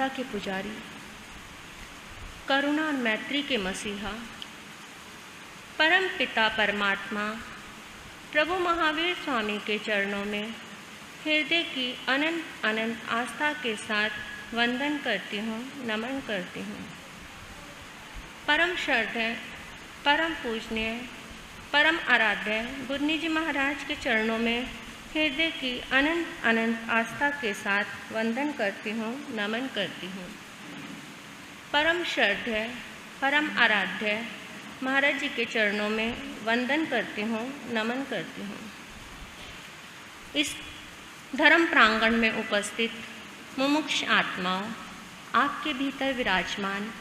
मानवता के पुजारी, करुणा और मैत्री के मसीहा, परम पिता परमात्मा प्रभु महावीर स्वामी के चरणों में हृदय की अनंत अनंत आस्था के साथ वंदन करती हूँ, नमन करती हूँ। परम श्रद्धेय, परम पूजनीय, परम आराध्य बुद्धनी जी महाराज के चरणों में हृदय की अनंत अनंत आस्था के साथ वंदन करती हूँ, नमन करती हूँ। परम श्रद्धेय, परम आराध्य महाराज जी के चरणों में वंदन करती हूँ, नमन करती हूँ। इस धर्म प्रांगण में उपस्थित मुमुक्ष आत्माओं, आपके भीतर विराजमान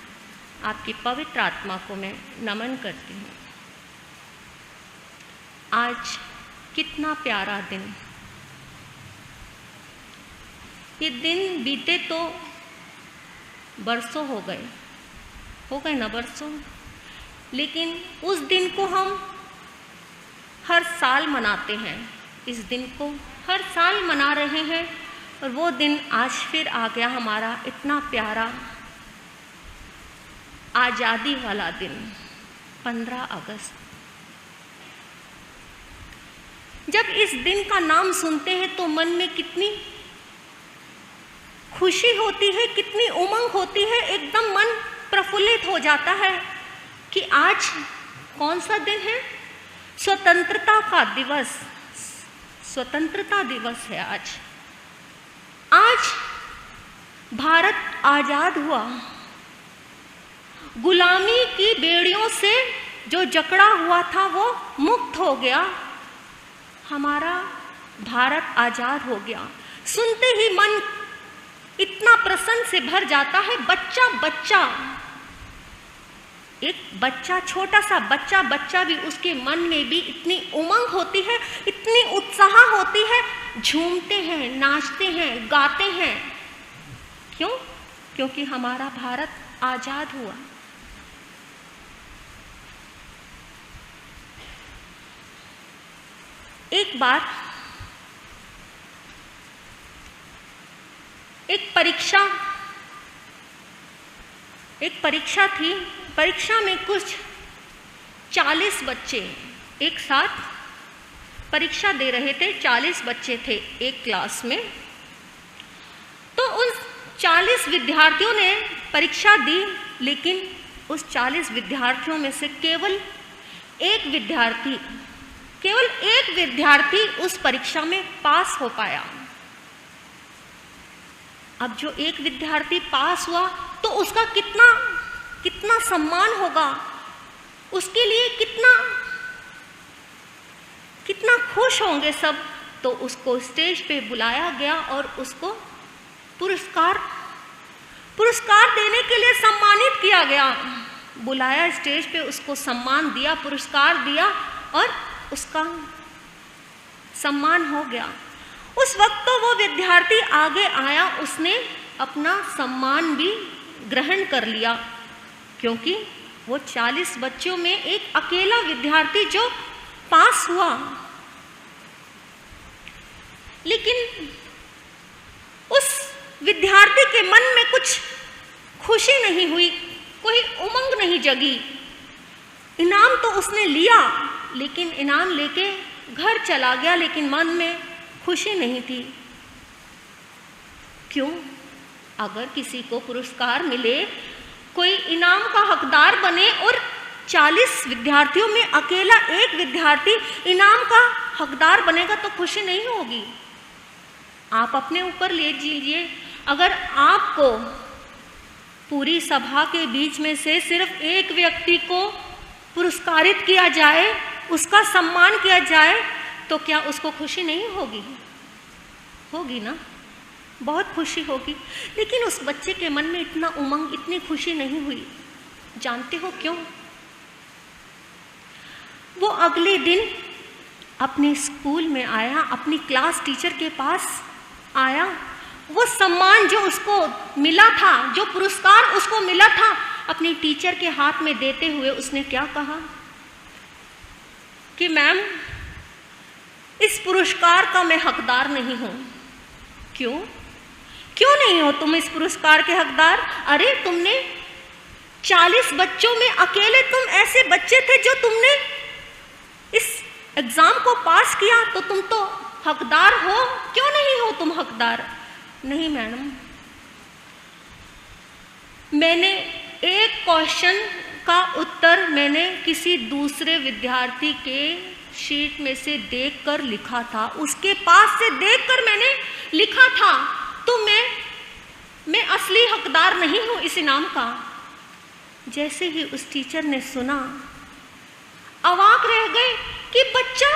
आपकी पवित्र आत्मा को मैं नमन करती हूँ। आज कितना प्यारा दिन, ये दिन बीते तो बरसों हो गए ना बरसों, लेकिन उस दिन को हम हर साल मनाते हैं। इस दिन को हर साल मना रहे हैं और वो दिन आज फिर आ गया, हमारा इतना प्यारा आज़ादी वाला दिन, 15 अगस्त। जब इस दिन का नाम सुनते हैं तो मन में कितनी खुशी होती है, कितनी उमंग होती है, एकदम मन प्रफुल्लित हो जाता है कि आज कौन सा दिन है? स्वतंत्रता का दिवस, स्वतंत्रता दिवस है आज। आज भारत आजाद हुआ, गुलामी की बेड़ियों से जो जकड़ा हुआ था वो मुक्त हो गया, हमारा भारत आजाद हो गया। सुनते ही मन इतना प्रसन्न से भर जाता है। बच्चा एक बच्चा, छोटा सा बच्चा भी, उसके मन में भी इतनी उमंग होती है, इतनी उत्साह होती है, झूमते हैं, नाचते हैं, गाते हैं। क्यों? क्योंकि हमारा भारत आजाद हुआ। एक बार एक परीक्षा थी। परीक्षा में कुछ 40 बच्चे एक साथ परीक्षा दे रहे थे। 40 बच्चे थे एक क्लास में। तो उस 40 विद्यार्थियों ने परीक्षा दी, लेकिन उस 40 विद्यार्थियों में से केवल एक विद्यार्थी उस परीक्षा में पास हो पाया। अब जो एक विद्यार्थी पास हुआ तो उसका कितना सम्मान होगा, उसके लिए कितना खुश होंगे सब। तो उसको स्टेज पे बुलाया गया और उसको पुरस्कार देने के लिए सम्मानित किया गया। बुलाया स्टेज पे, उसको सम्मान दिया, पुरस्कार दिया और उसका सम्मान हो गया। उस वक्त तो वो विद्यार्थी आगे आया, उसने अपना सम्मान भी ग्रहण कर लिया, क्योंकि वो 40 बच्चों में एक अकेला विद्यार्थी जो पास हुआ। लेकिन उस विद्यार्थी के मन में कुछ खुशी नहीं हुई, कोई उमंग नहीं जगी। इनाम तो उसने लिया, लेकिन इनाम लेके घर चला गया, लेकिन मन में खुशी नहीं थी। क्यों? अगर किसी को पुरस्कार मिले, कोई इनाम का हकदार बने और 40 विद्यार्थियों में अकेला एक विद्यार्थी इनाम का हकदार बनेगा तो खुशी नहीं होगी। आप अपने ऊपर ले लीजिए, अगर आपको पूरी सभा के बीच में से सिर्फ एक व्यक्ति को पुरस्कारित किया जाए, उसका सम्मान किया जाए, तो क्या उसको खुशी नहीं होगी? होगी ना, बहुत खुशी होगी। लेकिन उस बच्चे के मन में इतना उमंग, इतनी खुशी नहीं हुई। जानते हो क्यों? वो अगले दिन अपने स्कूल में आया, अपनी क्लास टीचर के पास आया। वो सम्मान जो उसको मिला था, जो पुरस्कार उसको मिला था, अपनी टीचर के हाथ में देते हुए उसने क्या कहा कि मैम, इस पुरस्कार का मैं हकदार नहीं हूँ। क्यों? क्यों नहीं हो तुम इस पुरस्कार के हकदार? अरे तुमने 40 बच्चों में अकेले तुम ऐसे बच्चे थे जो तुमने इस एग्जाम को पास किया, तो तुम तो हकदार हो। क्यों नहीं हो तुम हकदार? नहीं मैडम, मैंने एक क्वेश्चन का उत्तर मैंने किसी दूसरे विद्यार्थी के शीट में से देखकर लिखा था, उसके पास से देखकर मैंने लिखा था, तो मैं असली हकदार नहीं हूं इस इनाम का। जैसे ही उस टीचर ने सुना, अवाक रह गए कि बच्चा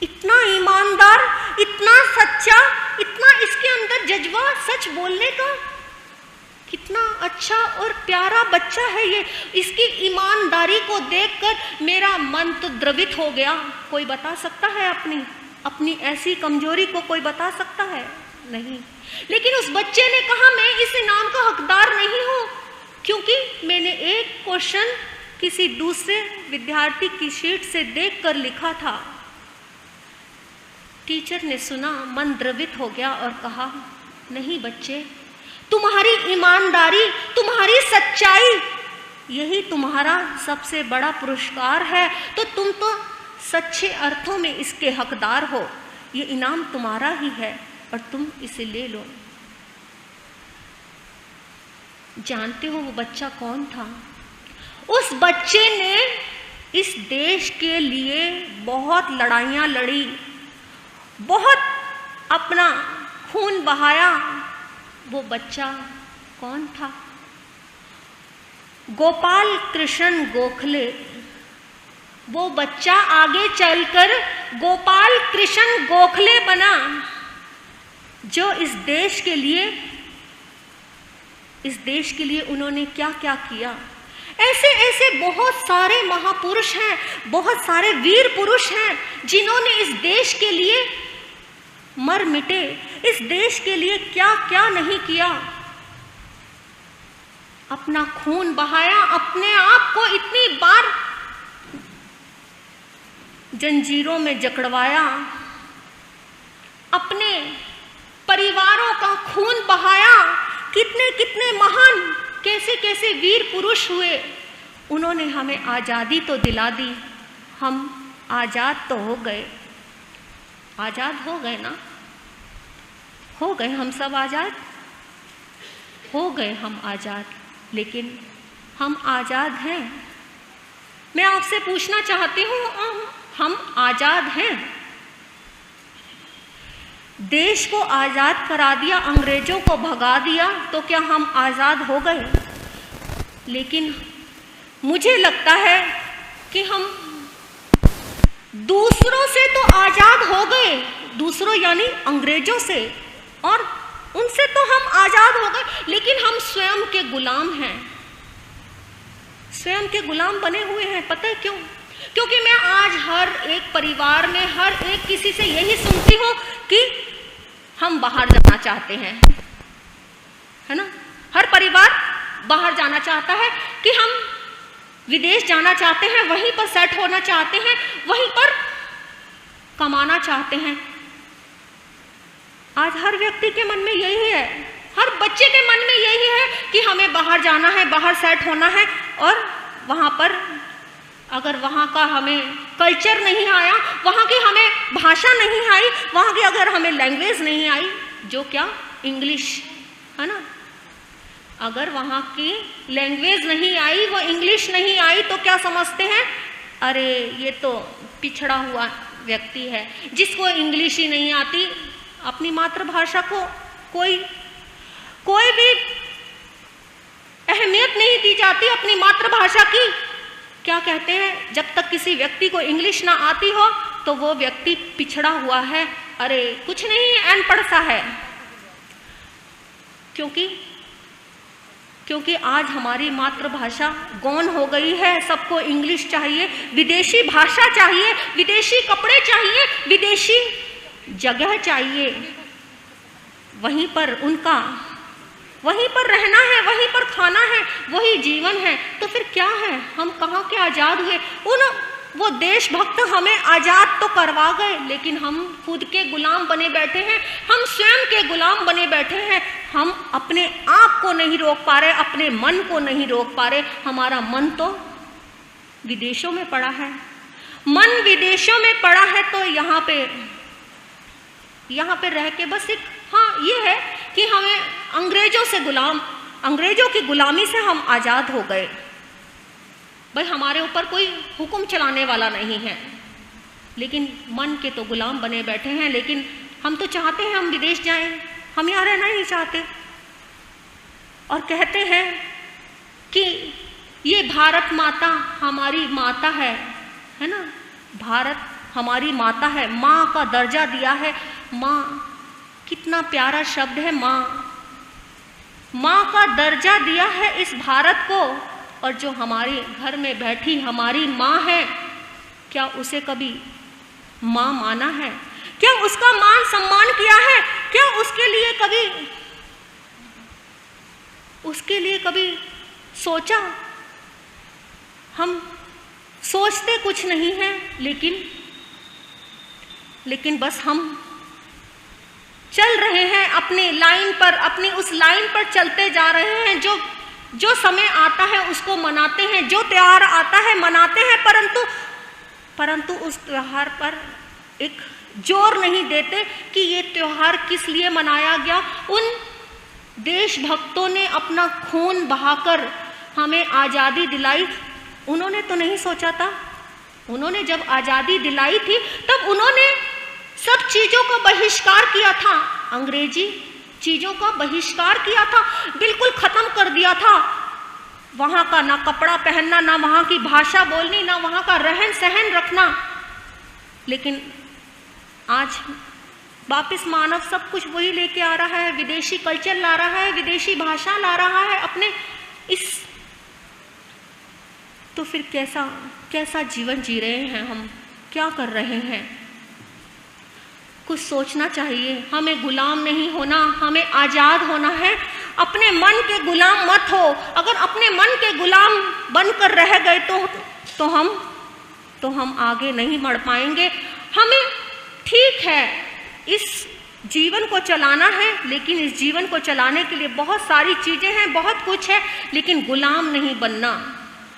इतना ईमानदार, इतना सच्चा, इतना इसके अंदर जज्बा सच बोलने का, कितना अच्छा और प्यारा बच्चा है ये। इसकी ईमानदारी को देखकर मेरा मन तो द्रवित हो गया। कोई बता सकता है अपनी ऐसी कमजोरी को कोई बता सकता है? नहीं। लेकिन उस बच्चे ने कहा मैं इस इनाम का हकदार नहीं हूं, क्योंकि मैंने एक क्वेश्चन किसी दूसरे विद्यार्थी की शीट से देखकर लिखा था। टीचर ने सुना, मन द्रवित हो गया और कहा, नहीं बच्चे, तुम्हारी ईमानदारी, तुम्हारी सच्चाई, यही तुम्हारा सबसे बड़ा पुरस्कार है। तो तुम तो सच्चे अर्थों में इसके हकदार हो। ये इनाम तुम्हारा ही है और तुम इसे ले लो। जानते हो वो बच्चा कौन था? उस बच्चे ने इस देश के लिए बहुत लड़ाइयाँ लड़ी, बहुत अपना खून बहाया। वो बच्चा कौन था? गोपाल कृष्ण गोखले। वो बच्चा आगे चलकर गोपाल कृष्ण गोखले बना, जो इस देश के लिए उन्होंने क्या क्या किया। ऐसे बहुत सारे महापुरुष हैं, बहुत सारे वीर पुरुष हैं जिन्होंने इस देश के लिए मर मिटे, इस देश के लिए क्या क्या नहीं किया। अपना खून बहाया, अपने आप को इतनी बार जंजीरों में जकड़वाया, अपने परिवारों का खून बहाया। कितने कितने महान, कैसे कैसे वीर पुरुष हुए। उन्होंने हमें आज़ादी तो दिला दी, हम आज़ाद तो हो गए। आज़ाद हो गए ना? हो गए हम सब आज़ाद, हो गए हम आज़ाद। लेकिन हम आज़ाद हैं? मैं आपसे पूछना चाहती हूँ, हम आज़ाद हैं? देश को आज़ाद करा दिया, अंग्रेजों को भगा दिया, तो क्या हम आज़ाद हो गए? लेकिन मुझे लगता है कि हम दूसरों से तो आज़ाद हो गए, दूसरों यानी अंग्रेजों से, और उनसे तो हम आज़ाद हो गए, लेकिन हम स्वयं के गुलाम हैं, स्वयं के गुलाम बने हुए हैं। पता है क्यों? क्योंकि मैं आज हर एक परिवार में, हर एक किसी से यही सुनती हूँ कि हम बाहर जाना चाहते हैं, है ना? हर परिवार बाहर जाना चाहता है कि हम विदेश जाना चाहते हैं, वहीं पर सेट होना चाहते हैं, वहीं पर कमाना चाहते हैं। आज हर व्यक्ति के मन में यही है, हर बच्चे के मन में यही है कि हमें बाहर जाना है, बाहर सेट होना है, और वहाँ पर अगर वहाँ का हमें कल्चर नहीं आया, वहाँ की हमें भाषा नहीं आई, वहाँ की अगर हमें लैंग्वेज नहीं आई, जो क्या इंग्लिश, है ना? अगर वहाँ की लैंग्वेज नहीं आई, वो इंग्लिश नहीं आई, तो क्या समझते हैं? अरे ये तो पिछड़ा हुआ व्यक्ति है, जिसको इंग्लिश ही नहीं आती, अपनी मातृभाषा को कोई भी अहमियत नहीं दी जाती अपनी मातृभाषा की। क्या कहते हैं? जब तक किसी व्यक्ति को इंग्लिश ना आती हो तो वो व्यक्ति पिछड़ा हुआ है, अरे कुछ नहीं, अनपढ़ सा है। क्योंकि आज हमारी मातृभाषा गौण हो गई है, सबको इंग्लिश चाहिए, विदेशी भाषा चाहिए, विदेशी कपड़े चाहिए, विदेशी जगह चाहिए, वहीं पर रहना है, वहीं पर खाना है, वही जीवन है। तो फिर क्या है? हम कहाँ के आज़ाद हुए? वो देशभक्त हमें आज़ाद तो करवा गए, लेकिन हम खुद के गुलाम बने बैठे हैं, हम स्वयं के गुलाम बने बैठे हैं। हम अपने आप को नहीं रोक पा रहे, अपने मन को नहीं रोक पा रहे। हमारा मन तो विदेशों में पड़ा है, मन विदेशों में पड़ा है। तो यहाँ पे रह के बस एक ये है कि हमें अंग्रेजों की गुलामी से हम आज़ाद हो गए। भाई हमारे ऊपर कोई हुक्म चलाने वाला नहीं है, लेकिन मन के तो गुलाम बने बैठे हैं। लेकिन हम तो चाहते हैं हम विदेश जाएं, हम यहाँ रहना नहीं चाहते। और कहते हैं कि ये भारत माता हमारी माता है ना, भारत हमारी माता है, माँ का दर्जा दिया है। माँ कितना प्यारा शब्द है, माँ का दर्जा दिया है इस भारत को। और जो हमारे घर में बैठी हमारी माँ है, क्या उसे कभी माँ माना है? क्या उसका मान सम्मान किया है? क्या उसके लिए कभी सोचा? हम सोचते कुछ नहीं है, लेकिन बस हम चल रहे हैं अपनी लाइन पर, अपनी उस लाइन पर चलते जा रहे हैं। जो समय आता है उसको मनाते हैं, जो त्योहार आता है मनाते हैं, परंतु उस त्योहार पर एक जोर नहीं देते कि ये त्योहार किस लिए मनाया गया। उन देशभक्तों ने अपना खून बहाकर हमें आज़ादी दिलाई, उन्होंने तो नहीं सोचा था। उन्होंने जब आज़ादी दिलाई थी तब उन्होंने सब चीज़ों का बहिष्कार किया था, अंग्रेजी चीज़ों का बहिष्कार किया था, बिल्कुल ख़त्म कर दिया था। वहाँ का ना कपड़ा पहनना, ना वहाँ की भाषा बोलनी, ना वहाँ का रहन सहन रखना। लेकिन आज वापस मानव सब कुछ वही लेके आ रहा है, विदेशी कल्चर ला रहा है, विदेशी भाषा ला रहा है अपने इस। तो फिर कैसा जीवन जी रहे हैं हम, क्या कर रहे हैं? कुछ सोचना चाहिए। हमें गुलाम नहीं होना, हमें आज़ाद होना है। अपने मन के गुलाम मत हो। अगर अपने मन के गुलाम बनकर रह गए तो हम आगे नहीं बढ़ पाएंगे। हमें ठीक है इस जीवन को चलाना है, लेकिन इस जीवन को चलाने के लिए बहुत सारी चीज़ें हैं, बहुत कुछ है, लेकिन गुलाम नहीं बनना,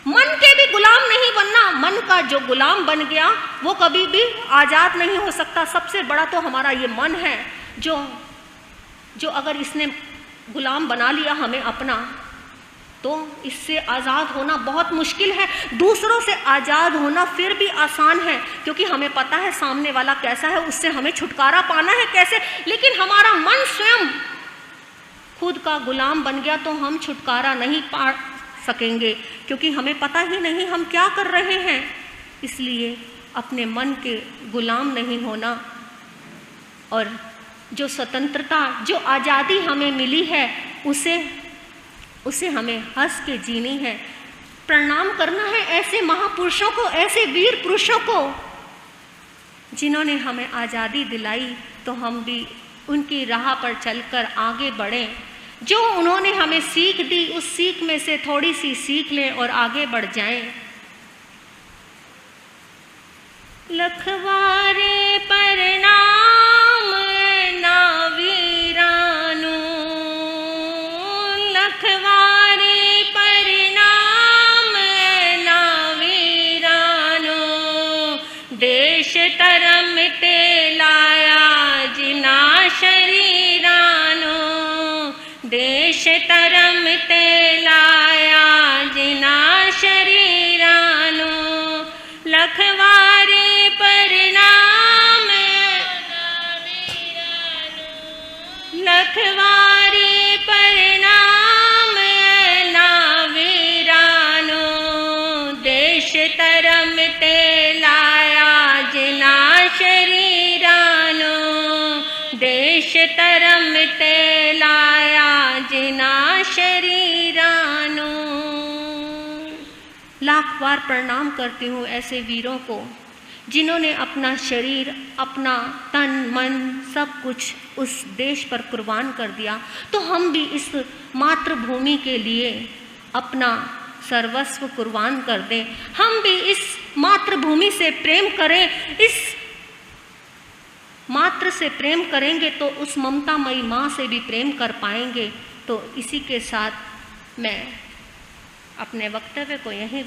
मन के भी गुलाम नहीं बनना। मन का जो गुलाम बन गया वो कभी भी आज़ाद नहीं हो सकता। सबसे बड़ा तो हमारा ये मन है, जो अगर इसने गुलाम बना लिया हमें अपना, तो इससे आज़ाद होना बहुत मुश्किल है। दूसरों से आज़ाद होना फिर भी आसान है, क्योंकि हमें पता है सामने वाला कैसा है, उससे हमें छुटकारा पाना है कैसे। लेकिन हमारा मन स्वयं खुद का गुलाम बन गया तो हम छुटकारा नहीं पा सकेंगे, क्योंकि हमें पता ही नहीं हम क्या कर रहे हैं। इसलिए अपने मन के गुलाम नहीं होना, और जो स्वतंत्रता, जो आज़ादी हमें मिली है उसे हमें हंस के जीनी है। प्रणाम करना है ऐसे महापुरुषों को, ऐसे वीर पुरुषों को जिन्होंने हमें आज़ादी दिलाई। तो हम भी उनकी राह पर चलकर आगे बढ़ें। जो उन्होंने हमें सीख दी, उस सीख में से थोड़ी सी सीख लें और आगे बढ़ जाएं। लखवारे प्रणाम ना वीरानु, लखवारे प्रणाम ना वीरानु, देश धर्म ते लाया जिना शरीरानु, देश धर्म ते लाया जिना शरीरानु, लखवारे प्रणाम लखवारे प्रणाम ना वीरानु, देश धर्म ते लाया जिना शरीरानु, देश धर्म ते लाया जिना शरीरानु। लाख बार प्रणाम करती हूँ ऐसे वीरों को जिन्होंने अपना शरीर, अपना तन मन सब कुछ उस देश पर कुर्बान कर दिया। तो हम भी इस मातृभूमि के लिए अपना सर्वस्व कुर्बान कर दें। हम भी इस मातृभूमि से प्रेम करें। इस मातृ से प्रेम करेंगे तो उस ममतामयी माँ से भी प्रेम कर पाएंगे। तो इसी के साथ मैं अपने वक्तव्य को यहीं